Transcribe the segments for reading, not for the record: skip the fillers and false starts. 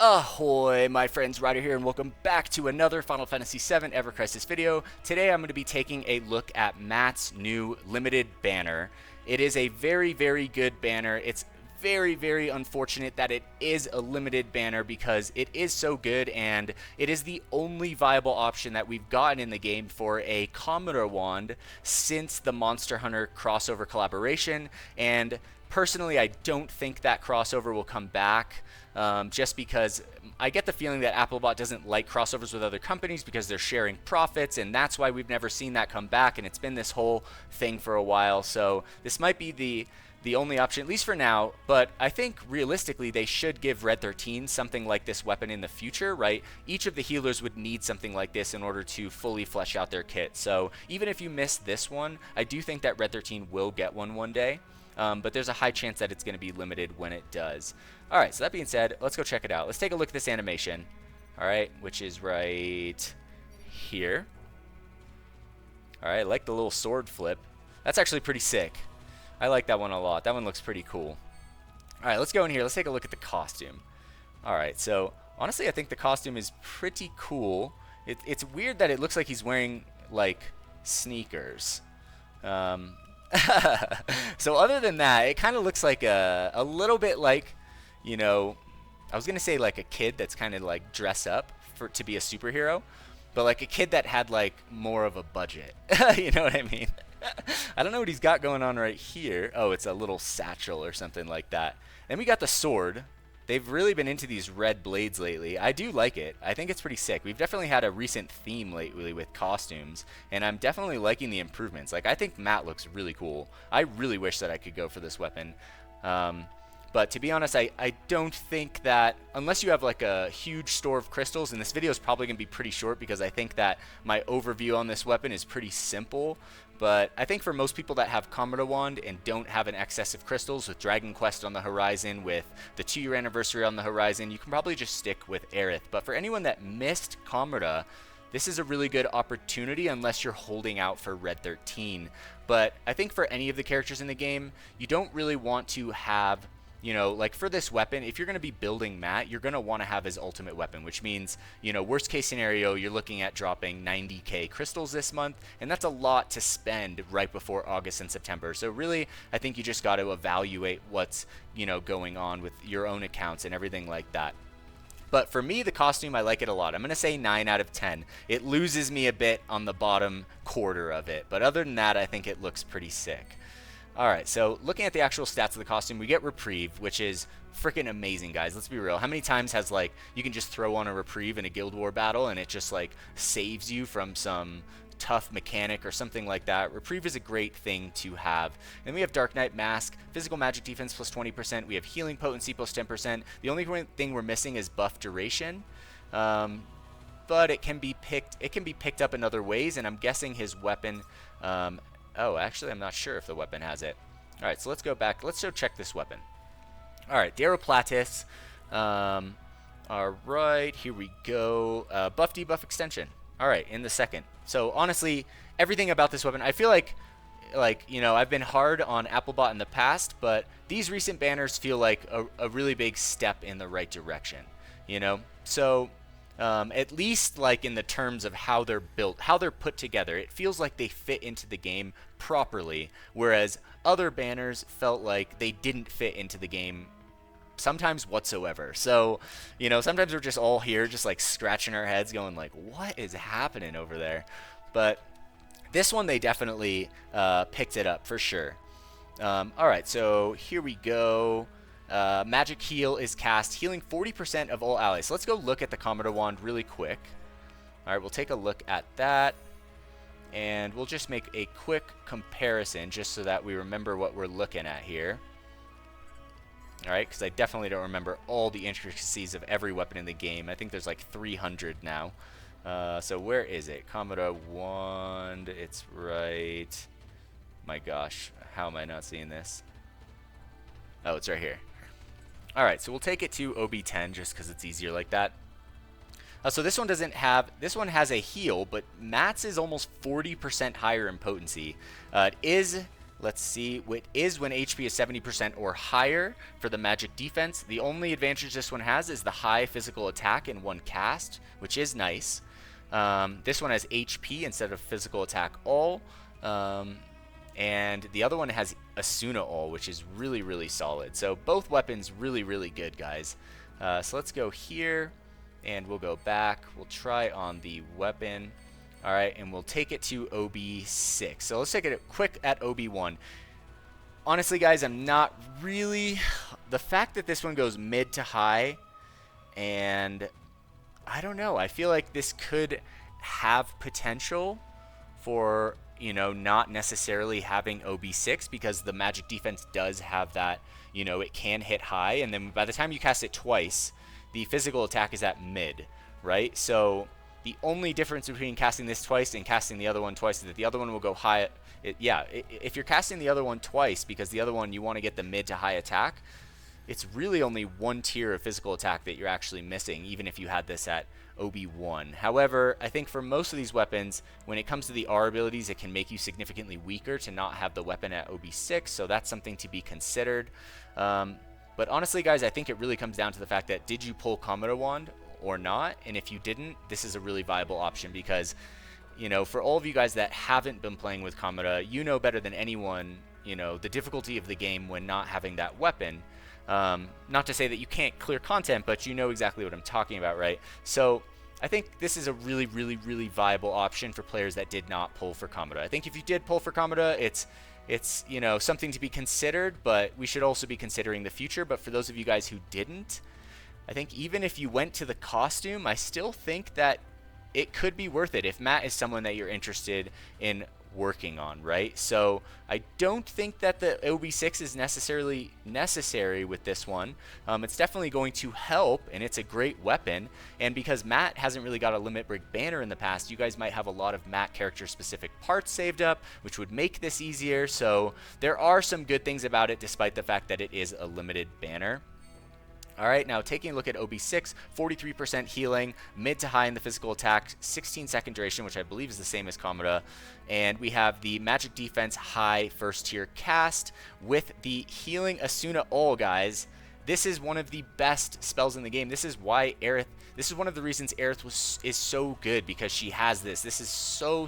Ahoy, my friends, Ryder here, and welcome back to another Final Fantasy VII Ever Crisis video. Today I'm going to be taking a look at Matt's new limited banner. It is a very, very good banner. It's very, very unfortunate that it is a limited banner because it is so good and it is the only viable option that we've gotten in the game for a Kamura wand since the Monster Hunter crossover collaboration. And personally, I don't think that crossover will come back. Just because I get the feeling that Applebot doesn't like crossovers with other companies because they're sharing profits, and that's why we've never seen that come back, and it's been this whole thing for a while. So this might be the only option, at least for now, but I think realistically they should give Red 13 something like this weapon in the future, right? Each of the healers would need something like this in order to fully flesh out their kit. So even if you miss this one, I do think that Red 13 will get one day. But there's a high chance that it's going to be limited when it does. Alright, so that being said, let's go check it out. Let's take a look at this animation. Alright, which is right here. Alright, I like the little sword flip. That's actually pretty sick. I like that one a lot. That one looks pretty cool. Alright, let's go in here. Let's take a look at the costume. Alright, so honestly, I think the costume is pretty cool. It's weird that it looks like he's wearing, like, sneakers. So other than that, it kind of looks like a little bit like, you know, I was going to say like a kid that's kind of like dress up to be a superhero, but like a kid that had like more of a budget. You know what I mean? I don't know what he's got going on right here. Oh, it's a little satchel or something like that. Then we got the sword. They've really been into these red blades lately. I do like it. I think it's pretty sick. We've definitely had a recent theme lately with costumes, and I'm definitely liking the improvements. Like, I think Matt looks really cool. I really wish that I could go for this weapon. But to be honest, I don't think that, unless you have like a huge store of crystals, and this video is probably going to be pretty short because I think that my overview on this weapon is pretty simple. But I think for most people that have Kamura Wand and don't have an excess of crystals, with Dragon Quest on the horizon, with the 2-year anniversary on the horizon, you can probably just stick with Aerith. But for anyone that missed Kamura, this is a really good opportunity unless you're holding out for Red 13. But I think for any of the characters in the game, you don't really want to have, you know, like for this weapon, if you're going to be building Matt, you're going to want to have his ultimate weapon, which means, you know, worst case scenario, you're looking at dropping 90k crystals this month, and that's a lot to spend right before August and September. So really, I think you just got to evaluate what's, you know, going on with your own accounts and everything like that. But for me, the costume, I like it a lot. I'm going to say 9 out of 10. It loses me a bit on the bottom quarter of it, but other than that, I think it looks pretty sick. Alright, so looking at the actual stats of the costume, we get Reprieve, which is freaking amazing, guys. Let's be real. How many times has, like, you can just throw on a Reprieve in a Guild War battle and it just, like, saves you from some tough mechanic or something like that? Reprieve is a great thing to have. And we have Dark Knight Mask, Physical Magic Defense plus 20%. We have Healing Potency plus 10%. The only thing we're missing is Buff Duration. But it can be picked up in other ways, and I'm guessing his weapon... oh, actually, I'm not sure if the weapon has it. Alright, so let's go back. Let's go check this weapon. Alright, the Aeroplatus. Alright, here we go. Buff debuff extension. Alright, in the second. So, honestly, everything about this weapon, I feel like, you know, I've been hard on Applebot in the past, but these recent banners feel like a really big step in the right direction, you know? So... at least like in the terms of how they're built, how they're put together, it feels like they fit into the game properly, whereas other banners felt like they didn't fit into the game sometimes whatsoever. So, you know, sometimes we're just all here just like scratching our heads going like, what is happening over there? But this one, they definitely picked it up for sure. Alright, so here we go. Magic Heal is cast, healing 40% of all allies. So let's go look at the Kamura Wand really quick. Alright, we'll take a look at that. And we'll just make a quick comparison just so that we remember what we're looking at here. Alright, because I definitely don't remember all the intricacies of every weapon in the game. I think there's like 300 now. So where is it? Kamura Wand, it's right... My gosh, how am I not seeing this? Oh, it's right here. Alright, so we'll take it to OB10 just because it's easier like that. So this one doesn't have, this one has a heal, but Matt's is almost 40% higher in potency. It is Let's see. It is when HP is 70% or higher for the magic defense. The only advantage this one has is the high physical attack in one cast, which is nice. This one has HP instead of physical attack all. And the other one has Asuna all, which is really, really solid. So both weapons really, really good, guys. So let's go here, and we'll go back. We'll try on the weapon. All right, and we'll take it to OB6. So let's take it quick at OB1. Honestly, guys, I'm not really... The fact that this one goes mid to high, and I don't know. I feel like this could have potential for, you know, not necessarily having OB6, because the magic defense does have that, you know, it can hit high, and then by the time you cast it twice, the physical attack is at mid, right? So the only difference between casting this twice and casting the other one twice is that the other one will go high. If you're casting the other one twice because the other one you want to get the mid to high attack, it's really only one tier of physical attack that you're actually missing, even if you had this at OB1. However, I think for most of these weapons, when it comes to the R abilities, it can make you significantly weaker to not have the weapon at OB6, so that's something to be considered. But honestly, guys, I think it really comes down to the fact that did you pull Kamura Wand or not? And if you didn't, this is a really viable option, because, you know, for all of you guys that haven't been playing with Kamura, you know better than anyone, you know, the difficulty of the game when not having that weapon. Not to say that you can't clear content, but you know exactly what I'm talking about, right? So I think this is a really, really, really viable option for players that did not pull for Kamura. I think if you did pull for Kamura, it's you know, something to be considered, but we should also be considering the future. But for those of you guys who didn't, I think even if you went to the costume, I still think that it could be worth it if Matt is someone that you're interested in working on, right? So I don't think that the OB6 is necessarily necessary with this one. It's definitely going to help, and it's a great weapon. And because Matt hasn't really got a limit break banner in the past, you guys might have a lot of Matt character specific parts saved up, which would make this easier. So there are some good things about it, despite the fact that it is a limited banner. All right, now taking a look at OB6, 43% healing, mid to high in the physical attack, 16-second duration, which I believe is the same as Kamura. And we have the magic defense high first tier cast with the healing Asuna all, guys. This is one of the best spells in the game. This is why Aerith, this is one of the reasons Aerith is so good, because she has this. This is so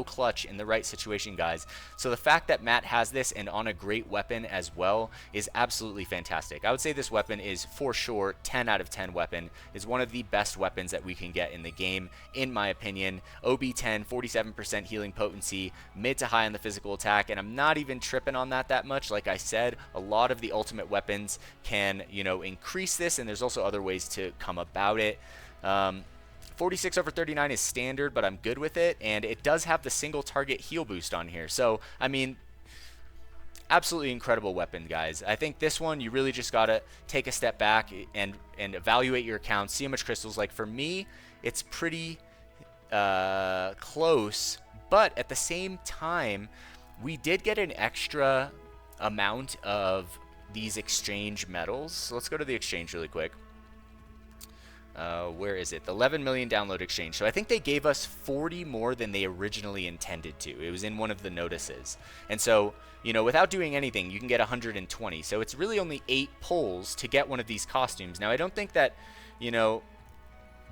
clutch in the right situation, guys. So the fact that Matt has this and on a great weapon as well is absolutely fantastic. I would say this weapon is for sure 10 out of 10 weapon. Is one of the best weapons that we can get in the game, in my opinion. OB10, 47% healing potency, mid to high on the physical attack, and I'm not even tripping on that much. Like I said, a lot of the ultimate weapons can, you know, increase this, and there's also other ways to come about it. 46 over 39 is standard, but I'm good with it, and it does have the single target heal boost on here. So I mean, absolutely incredible weapon, guys. I think this one you really just gotta take a step back and evaluate your account, see how much crystals. Like for me, it's pretty close, but at the same time, we did get an extra amount of these exchange medals. So let's go to the exchange really quick. Where is it? The 11 million download exchange. So I think they gave us 40 more than they originally intended to. It was in one of the notices. And so, you know, without doing anything, you can get 120. So it's really only 8 pulls to get one of these costumes. Now, I don't think that, you know,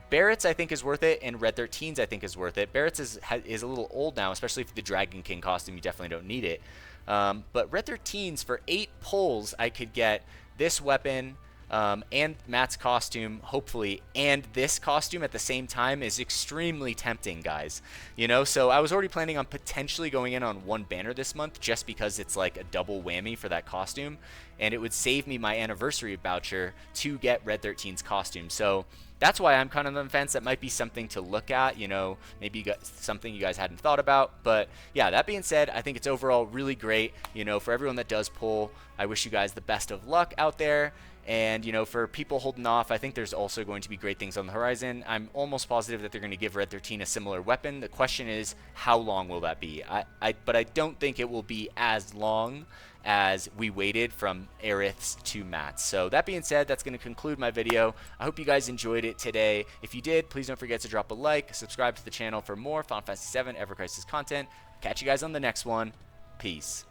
Barrett's I think is worth it, and Red 13's I think is worth it. Barrett's is a little old now, especially for the Dragon King costume. You definitely don't need it. But Red 13's for 8 pulls, I could get this weapon, and Matt's costume, hopefully, and this costume at the same time is extremely tempting, guys. You know, so I was already planning on potentially going in on one banner this month just because it's like a double whammy for that costume, and it would save me my anniversary voucher to get Red 13's costume. So that's why I'm kind of on the fence. That might be something to look at, you know, maybe you got something you guys hadn't thought about. But yeah, that being said, I think it's overall really great. You know, for everyone that does pull, I wish you guys the best of luck out there. And, you know, for people holding off, I think there's also going to be great things on the horizon. I'm almost positive that they're going to give Red 13 a similar weapon. The question is, how long will that be? But I don't think it will be as long as we waited from Aerith's to Matt's. So that being said, that's going to conclude my video. I hope you guys enjoyed it today. If you did, please don't forget to drop a like, subscribe to the channel for more Final Fantasy VII Ever Crisis content. Catch you guys on the next one. Peace.